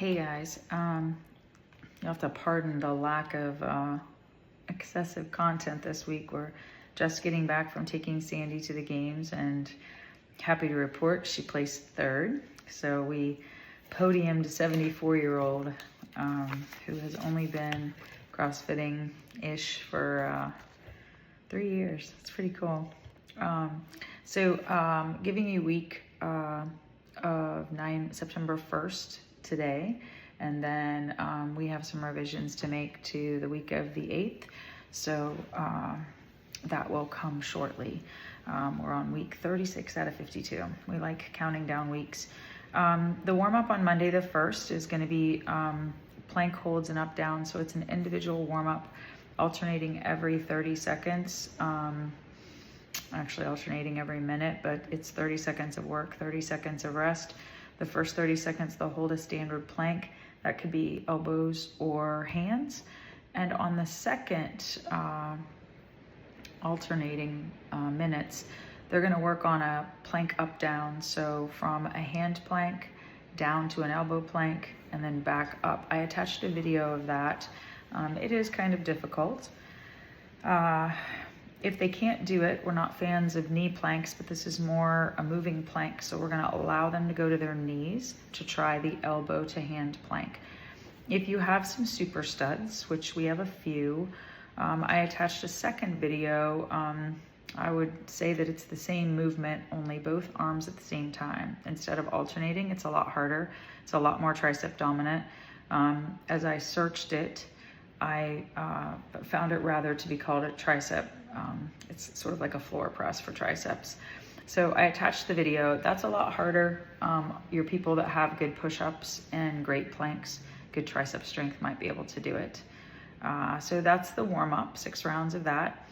Hey guys, you'll have to pardon the lack of excessive content this week. We're just getting back from taking Sandy to the games and happy to report she placed third. So we podiumed a 74-year-old who has only been CrossFitting-ish for 3 years. It's pretty cool. Giving you week of September 1st today, and then we have some revisions to make to the week of the 8th, so that will come shortly. We're on week 36 out of 52. We like counting down weeks. The warm-up on Monday the 1st is going to be plank holds and up down, so it's an individual warm-up alternating every 30 seconds. Actually alternating every minute, but it's 30 seconds of work, 30 seconds of rest. The first 30 seconds they'll hold a standard plank. That could be elbows or hands. And on the second alternating minutes, they're going to work on a plank up down. So from a hand plank down to an elbow plank and then back up. I attached a video of that. It is kind of difficult. If they can't do it, we're not fans of knee planks, but this is more a moving plank. So we're going to allow them to go to their knees to try the elbow to hand plank. If you have some super studs, which we have a few, I attached a second video. I would say that it's the same movement, only both arms at the same time. Instead of alternating, it's a lot harder. It's a lot more tricep dominant. As I searched it, I found it rather to be called a tricep. It's sort of like a floor press for triceps. So I attached the video. That's a lot harder. Your people that have good push-ups and great planks, good tricep strength might be able to do it. So that's the warm-up, 6 rounds of that.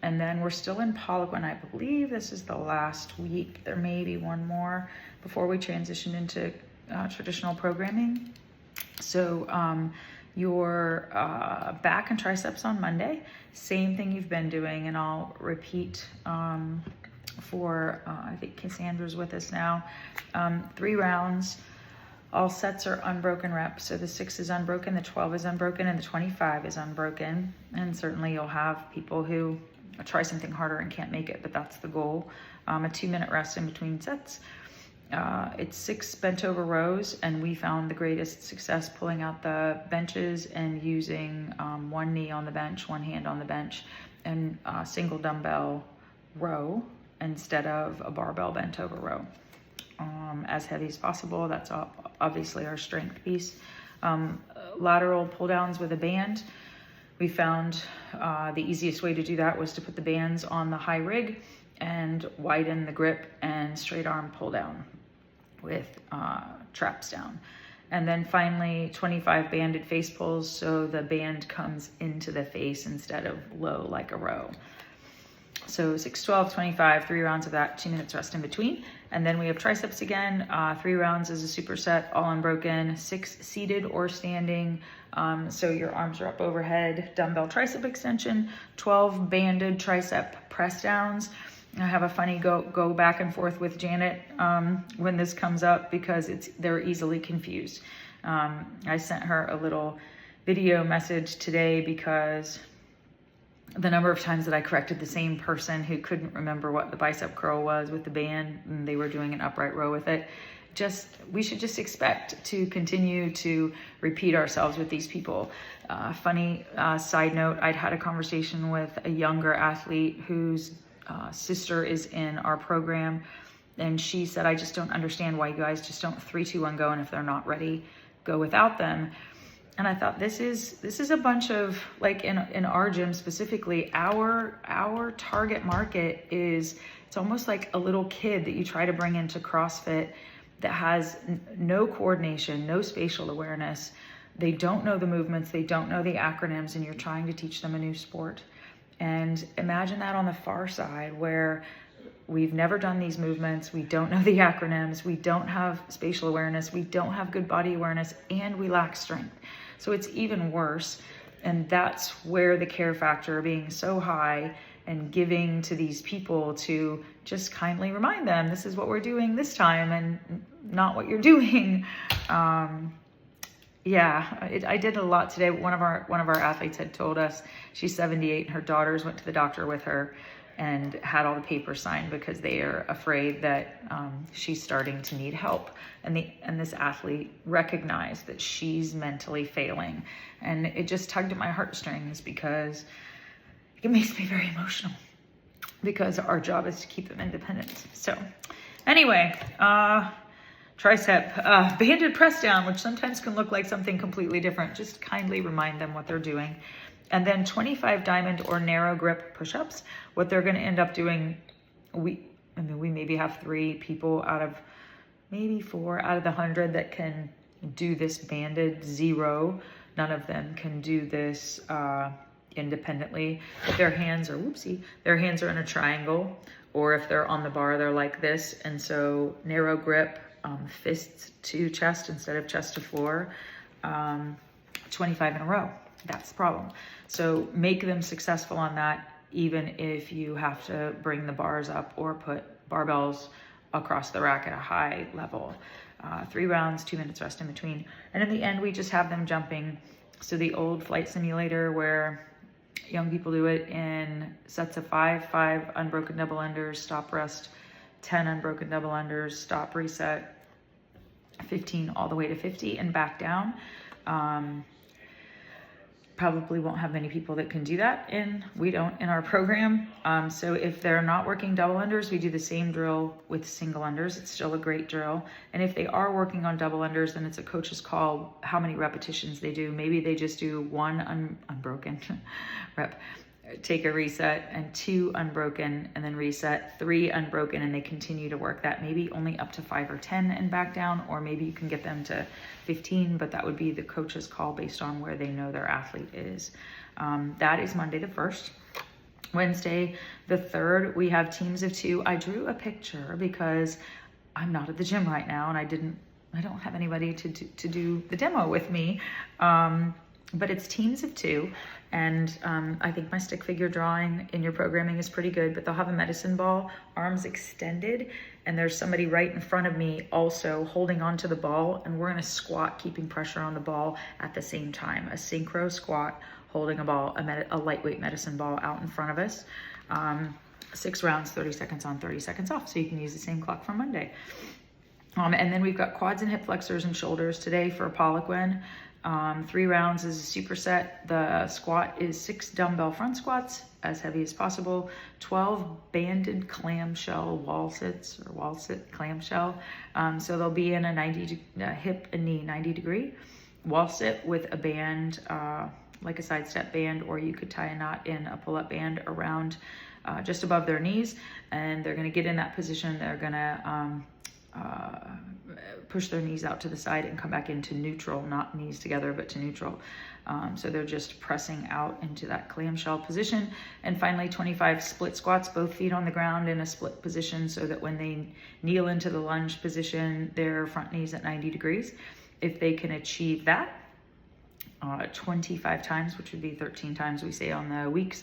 And then we're still in Poliquin. I believe this is the last week. There may be one more before we transition into traditional programming. So your back and triceps on Monday, same thing you've been doing, and I'll repeat for, I think Cassandra's with us now, 3 rounds. All sets are unbroken reps. So the 6 is unbroken, the 12 is unbroken, and the 25 is unbroken. And certainly you'll have people who try something harder and can't make it, but that's the goal. A 2-minute rest in between sets. It's 6 bent over rows, and we found the greatest success pulling out the benches and using 1 knee on the bench, 1 hand on the bench, and a single dumbbell row instead of a barbell bent over row. As heavy as possible. That's obviously our strength piece. Lateral pull downs with a band. We found the easiest way to do that was to put the bands on the high rig and widen the grip and straight arm pull down with traps down. And then finally 25 banded face pulls, so the band comes into the face instead of low like a row. So 6, 12, 25, 3 rounds of that, 2 minutes rest in between. And then we have triceps again, 3 rounds as a superset, all unbroken, 6 seated or standing. So your arms are up overhead, dumbbell tricep extension, 12 banded tricep press downs. I have a funny go back and forth with Janet when this comes up because they're easily confused. I sent her a little video message today because the number of times that I corrected the same person who couldn't remember what the bicep curl was with the band and they were doing an upright row with it. We should just expect to continue to repeat ourselves with these people. Funny side note, I'd had a conversation with a younger athlete whose sister is in our program, and she said, I just don't understand why you guys just don't 3, 2, 1 go, and if they're not ready, go without them. And I thought this is a bunch of, like in our gym specifically, our target market is, it's almost like a little kid that you try to bring into CrossFit that has no coordination, no spatial awareness. They don't know the movements, they don't know the acronyms, and you're trying to teach them a new sport. And imagine that on the far side where we've never done these movements, we don't know the acronyms, we don't have spatial awareness, we don't have good body awareness, and we lack strength. So it's even worse. And that's where the care factor being so high and giving to these people to just kindly remind them, this is what we're doing this time and not what you're doing. Yeah, I did a lot today. One of our athletes had told us she's 78 and her daughters went to the doctor with her and had all the papers signed because they are afraid that she's starting to need help. And this athlete recognized that she's mentally failing, and it just tugged at my heartstrings because it makes me very emotional because our job is to keep them independent. So anyway, tricep banded press down, which sometimes can look like something completely different. Just kindly remind them what they're doing. And then 25 diamond or narrow grip push-ups. What they're going to end up doing, we maybe have 3 people out of maybe 4 out of the 100 that can do this banded. 0. None of them can do this independently. If their hands are, their hands are in a triangle, or if they're on the bar, they're like this. And so narrow grip, fists to chest instead of chest to floor, 25 in a row. That's the problem. So make them successful on that, even if you have to bring the bars up or put barbells across the rack at a high level. 3 rounds, 2 minutes rest in between. And in the end, we just have them jumping. So the old flight simulator where young people do it in sets of 5 unbroken double unders, stop rest, 10 unbroken double unders, stop reset, 15 all the way to 50 and back down. Probably won't have many people that can do that, we don't in our program. So if they're not working double unders, we do the same drill with single unders. It's still a great drill. And if they are working on double unders, then it's a coach's call how many repetitions they do. Maybe they just do 1 unbroken rep, take a reset, and 2 unbroken, and then reset, 3 unbroken, and they continue to work that, maybe only up to 5 or 10 and back down, or maybe you can get them to 15, but that would be the coach's call based on where they know their athlete is. That is Monday the 1st. Wednesday the 3rd, we have teams of 2. I drew a picture because I'm not at the gym right now, and I don't have anybody to do the demo with me. But it's teams of 2, and I think my stick figure drawing in your programming is pretty good, but they'll have a medicine ball, arms extended, and there's somebody right in front of me also holding onto the ball, and we're gonna squat, keeping pressure on the ball at the same time. A synchro squat, holding a ball, a lightweight medicine ball out in front of us. 6 rounds, 30 seconds on, 30 seconds off, so you can use the same clock for Monday. And then we've got quads and hip flexors and shoulders today for Poliquin. 3 rounds is a superset. The squat is 6 dumbbell front squats, as heavy as possible. 12 banded clamshell wall sits, or wall sit clamshell. So they'll be in a hip and knee 90 degree wall sit with a band, like a side step band, or you could tie a knot in a pull-up band around just above their knees. And they're gonna get in that position. They're gonna push their knees out to the side and come back into neutral, not knees together, but to neutral. So they're just pressing out into that clamshell position. And finally, 25 split squats, both feet on the ground in a split position, so that when they kneel into the lunge position, their front knees at 90 degrees. If they can achieve that 25 times, which would be 13 times we say on the weakest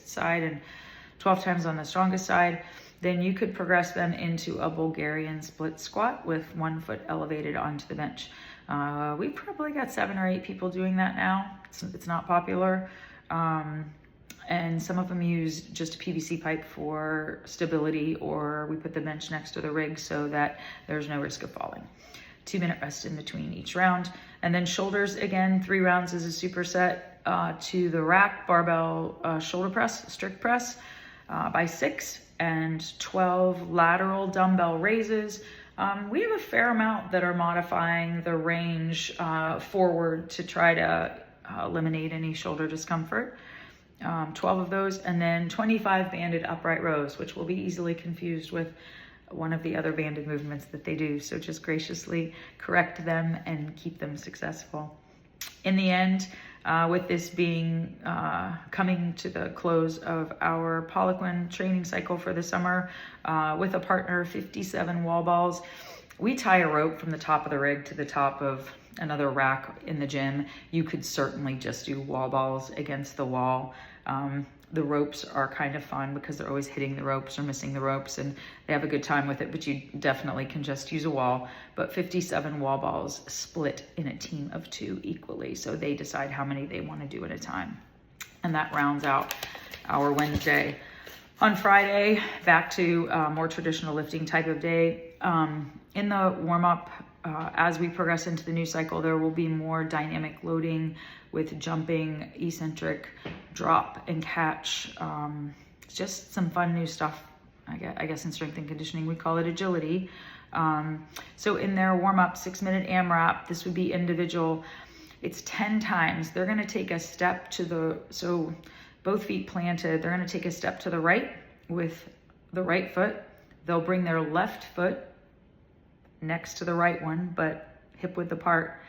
side, and 12 times on the strongest side, then you could progress them into a Bulgarian split squat with 1 foot elevated onto the bench. We've probably got 7 or 8 people doing that now. It's not popular. And some of them use just a PVC pipe for stability, or we put the bench next to the rig so that there's no risk of falling. 2-minute rest in between each round. And then shoulders, again, 3 rounds is a superset to the rack barbell shoulder press, strict press by 6, and 12 lateral dumbbell raises. We have a fair amount that are modifying the range forward to try to eliminate any shoulder discomfort. 12 of those, and then 25 banded upright rows, which will be easily confused with one of the other banded movements that they do. So just graciously correct them and keep them successful. In the end, with this being coming to the close of our Poliquin training cycle for the summer, with a partner, 57 wall balls. We tie a rope from the top of the rig to the top of another rack in the gym. You could certainly just do wall balls against the wall. The ropes are kind of fun because they're always hitting the ropes or missing the ropes, and they have a good time with it, but you definitely can just use a wall. But 57 wall balls split in a team of 2 equally. So they decide how many they want to do at a time. And that rounds out our Wednesday. On Friday, back to more traditional lifting type of day. In the warm-up, as we progress into the new cycle, there will be more dynamic loading with jumping, eccentric, drop and catch. Just some fun new stuff. I guess in strength and conditioning, we call it agility. So in their warm-up 6-minute AMRAP, this would be individual. It's 10 times. They're gonna take a step to so both feet planted, they're gonna take a step to the right with the right foot. They'll bring their left foot next to the right one, but hip width apart.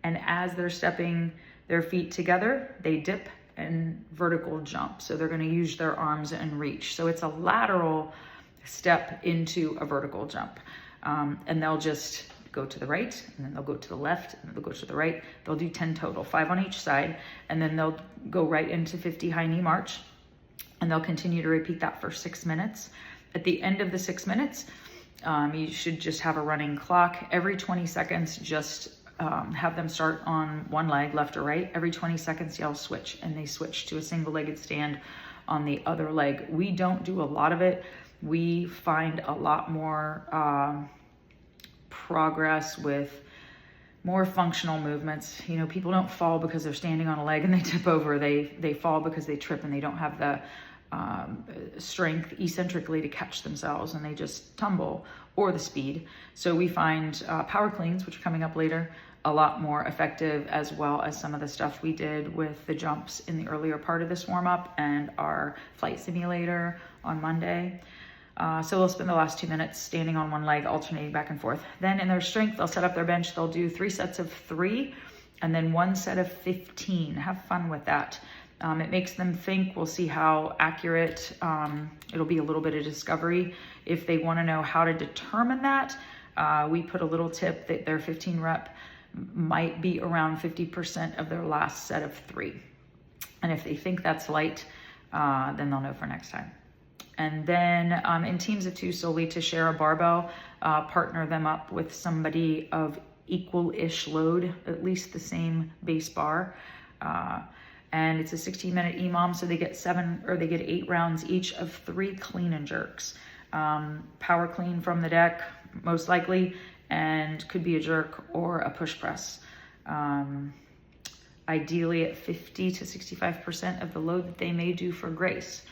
And as they're stepping their feet together, they dip and vertical jump. So they're gonna use their arms and reach. So it's a lateral step into a vertical jump. And they'll just go to the right, and then they'll go to the left, and then they'll go to the right. They'll do 10 total, 5 on each side, and then they'll go right into 50 high knee march, and they'll continue to repeat that for 6 minutes. At the end of the 6 minutes, you should just have a running clock. Every 20 seconds, just have them start on one leg, left or right. Every 20 seconds, you'll switch, and they switch to a single-legged stand on the other leg. We don't do a lot of it. We find a lot more progress with more functional movements. You know, people don't fall because they're standing on a leg and they tip over. They fall because they trip and they don't have the strength eccentrically to catch themselves, and they just tumble, or the speed. So we find power cleans, which are coming up later, a lot more effective, as well as some of the stuff we did with the jumps in the earlier part of this warm-up and our flight simulator on Monday. So they'll spend the last 2 minutes standing on one leg, alternating back and forth. Then in their strength, they'll set up their bench. They'll do 3 sets of 3 and then 1 set of 15. Have fun with that. It makes them think. We'll see how accurate. It'll be a little bit of discovery. If they want to know how to determine that, we put a little tip that their 15 rep might be around 50% of their last set of 3. And if they think that's light, then they'll know for next time. And then in teams of 2 solely to share a barbell, partner them up with somebody of equal-ish load, at least the same base bar. And it's a 16-minute EMOM, so they get 8 rounds each of 3 clean and jerks. Power clean from the deck, most likely, and could be a jerk or a push press. Ideally at 50 to 65% of the load that they may do for Grace.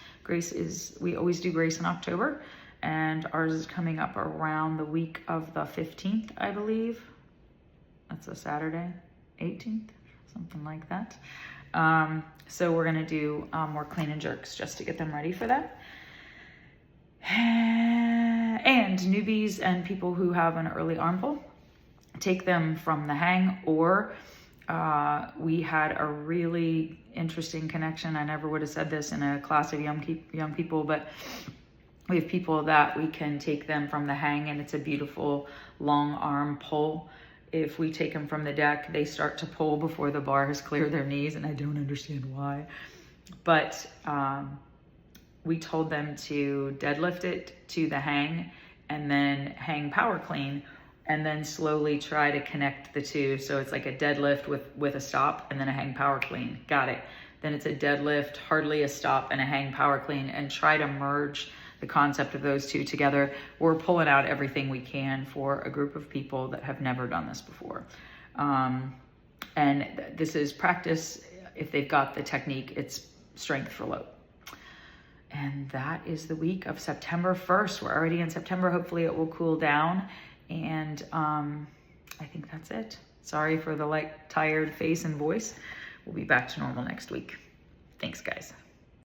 We always do Grace in October, and ours is coming up around the week of the 15th, I believe. That's a Saturday, 18th, something like that. So we're gonna do more clean and jerks just to get them ready for that. And newbies and people who have an early arm pull, take them from the hang, or we had a really interesting connection. I never would have said this in a class of young people, but we have people that we can take them from the hang, and it's a beautiful long arm pull. If we take them from the deck, they start to pull before the bar has cleared their knees, and I don't understand why. But we told them to deadlift it to the hang and then hang power clean, and then slowly try to connect the two. So it's like a deadlift with a stop and then a hang power clean. Got it. Then it's a deadlift, hardly a stop, and a hang power clean, and try to merge the concept of those two together. We're pulling out everything we can for a group of people that have never done this before. And this is practice. If they've got the technique, it's strength for load. And that is the week of September 1st. We're already in September. Hopefully it will cool down. And I think that's it. Sorry for the tired face and voice. We'll be back to normal next week. Thanks, guys.